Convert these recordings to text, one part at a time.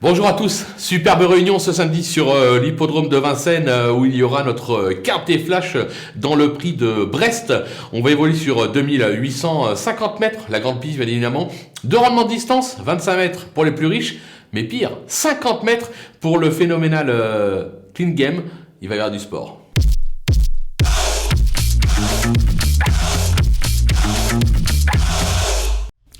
Bonjour à tous, superbe réunion ce samedi sur l'hippodrome de Vincennes où il y aura notre quintet flash dans le prix de Brest. On va évoluer sur 2850 mètres, la grande piste bien évidemment. 2 rendements de distance, 25 mètres pour les plus riches, mais pire, 50 mètres pour le phénoménal Clean Game. Il va y avoir du sport.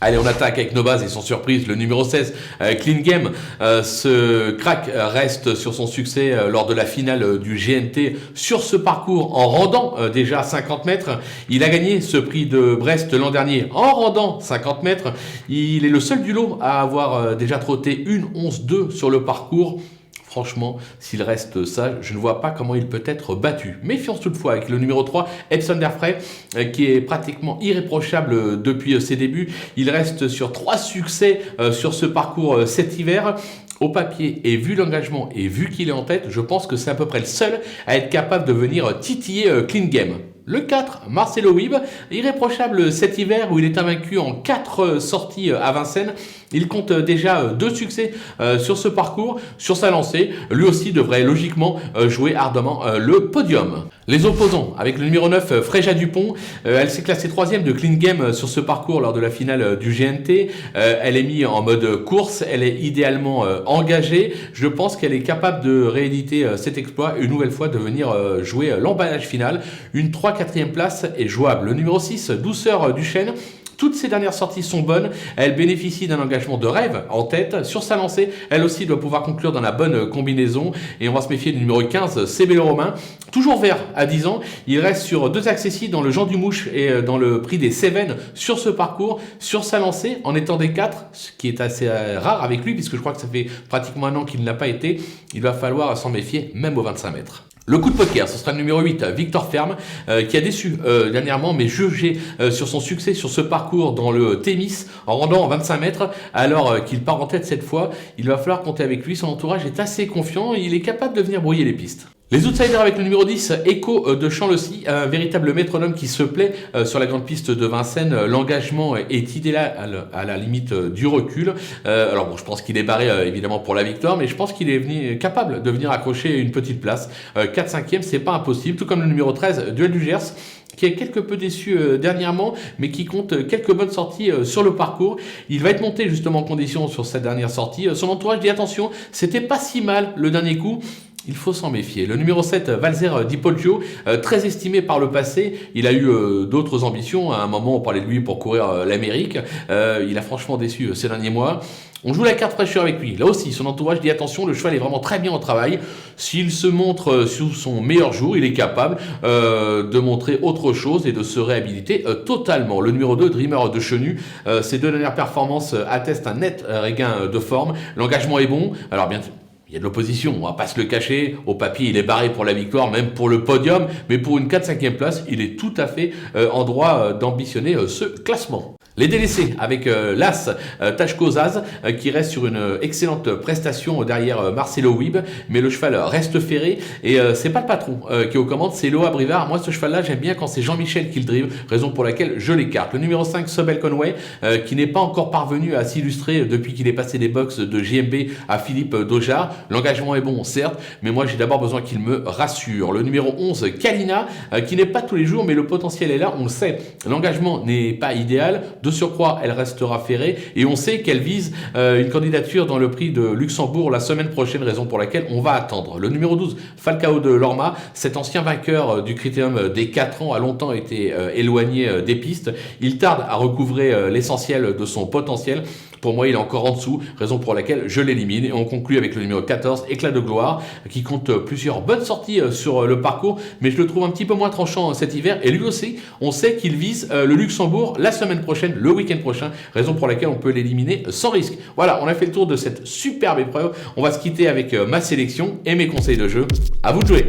Allez, on attaque avec nos bases et sans surprise, le numéro 16, Clean Game. Ce crack reste sur son succès lors de la finale du GNT sur ce parcours en rendant déjà 50 mètres. Il a gagné ce prix de Brest l'an dernier en rendant 50 mètres. Il est le seul du lot à avoir déjà trotté une 11-2 sur le parcours. Franchement, s'il reste sage, je ne vois pas comment il peut être battu. Méfiance toutefois avec le numéro 3, Epson Derfray, qui est pratiquement irréprochable depuis ses débuts. Il reste sur 3 succès sur ce parcours cet hiver. Au papier, et vu l'engagement et vu qu'il est en tête, je pense que c'est à peu près le seul à être capable de venir titiller Clean Game. Le 4, Marcelo Wiebe, irréprochable cet hiver où il est invaincu en 4 sorties à Vincennes. Il compte déjà 2 succès sur ce parcours, sur sa lancée. Lui aussi devrait logiquement jouer ardemment le podium. Les opposants, avec le numéro 9, Fréja Dupont, elle s'est classée 3e de Clean Game sur ce parcours lors de la finale du GNT. Elle est mise en mode course, elle est idéalement engagée. Je pense qu'elle est capable de rééditer cet exploit une nouvelle fois, de venir jouer l'emballage final. Une 3-4e place est jouable. Le numéro 6, Douceur Duchesne. Toutes ses dernières sorties sont bonnes, elle bénéficie d'un engagement de rêve en tête. Sur sa lancée, elle aussi doit pouvoir conclure dans la bonne combinaison. Et on va se méfier du numéro 15, Cébélo Romain. Toujours vert à 10 ans, il reste sur 2 accessibles dans le Jean du Mouche et dans le prix des Cévennes sur ce parcours. Sur sa lancée, en étant des 4, ce qui est assez rare avec lui, puisque je crois que ça fait pratiquement un an qu'il ne l'a pas été, il va falloir s'en méfier même aux 25 mètres. Le coup de poker, ce sera le numéro 8, Victor Ferme, qui a déçu dernièrement, mais jugé sur son succès sur ce parcours dans le Thémis, en rendant 25 mètres, alors qu'il part en tête cette fois. Il va falloir compter avec lui, son entourage est assez confiant, il est capable de venir brouiller les pistes. Les outsiders avec le numéro 10, Echo de Champ-le-Cy, un véritable métronome qui se plaît sur la grande piste de Vincennes. L'engagement est idéal à la limite du recul. Alors bon, je pense qu'il est barré évidemment pour la victoire, mais je pense qu'il est capable de venir accrocher une petite place. 4-5e, c'est pas impossible, tout comme le numéro 13, Duel du Gers, qui est quelque peu déçu dernièrement, mais qui compte quelques bonnes sorties sur le parcours. Il va être monté justement en condition sur cette dernière sortie. Son entourage dit attention, c'était pas si mal le dernier coup. Il faut s'en méfier. Le numéro 7, Valzer Di Poggio, très estimé par le passé. Il a eu d'autres ambitions. À un moment, on parlait de lui pour courir l'Amérique. Il a franchement déçu ces derniers mois. On joue la carte fraîcheur avec lui. Là aussi, son entourage dit attention, le cheval est vraiment très bien au travail. S'il se montre sous son meilleur jour, il est capable de montrer autre chose et de se réhabiliter totalement. Le numéro 2, Dreamer de Chenu, ses 2 dernières performances attestent un net regain de forme. L'engagement est bon. Alors bien sûr, il y a de l'opposition, on va pas se le cacher. Au papier, il est barré pour la victoire, même pour le podium. Mais pour une 4-5e place, il est tout à fait en droit d'ambitionner ce classement. Les délaissés avec l'As Tachko Zaz qui reste sur une excellente prestation derrière Marcelo Wiebe, mais le cheval reste ferré et c'est pas le patron qui est aux commandes, c'est Loa Brivard. Moi ce cheval là j'aime bien quand c'est Jean-Michel qui le drive, raison pour laquelle je l'écarte. Le numéro 5, Sobel Conway, qui n'est pas encore parvenu à s'illustrer depuis qu'il est passé des box de JMB à Philippe Dojard. L'engagement est bon certes, mais moi j'ai d'abord besoin qu'il me rassure. Le numéro 11, Kalina, qui n'est pas tous les jours, mais le potentiel est là, on le sait. L'engagement n'est pas idéal. De surcroît, elle restera ferrée et on sait qu'elle vise une candidature dans le prix de Luxembourg la semaine prochaine, raison pour laquelle on va attendre. Le numéro 12, Falcao de Lorma, cet ancien vainqueur du Critérium des 4 ans, a longtemps été éloigné des pistes. Il tarde à recouvrer l'essentiel de son potentiel. Pour moi, il est encore en dessous, raison pour laquelle je l'élimine. Et on conclut avec le numéro 14, Éclat de gloire, qui compte plusieurs bonnes sorties sur le parcours, mais je le trouve un petit peu moins tranchant cet hiver. Et lui aussi, on sait qu'il vise le Luxembourg la semaine prochaine, le week-end prochain, raison pour laquelle on peut l'éliminer sans risque. Voilà, on a fait le tour de cette superbe épreuve. On va se quitter avec ma sélection et mes conseils de jeu. À vous de jouer.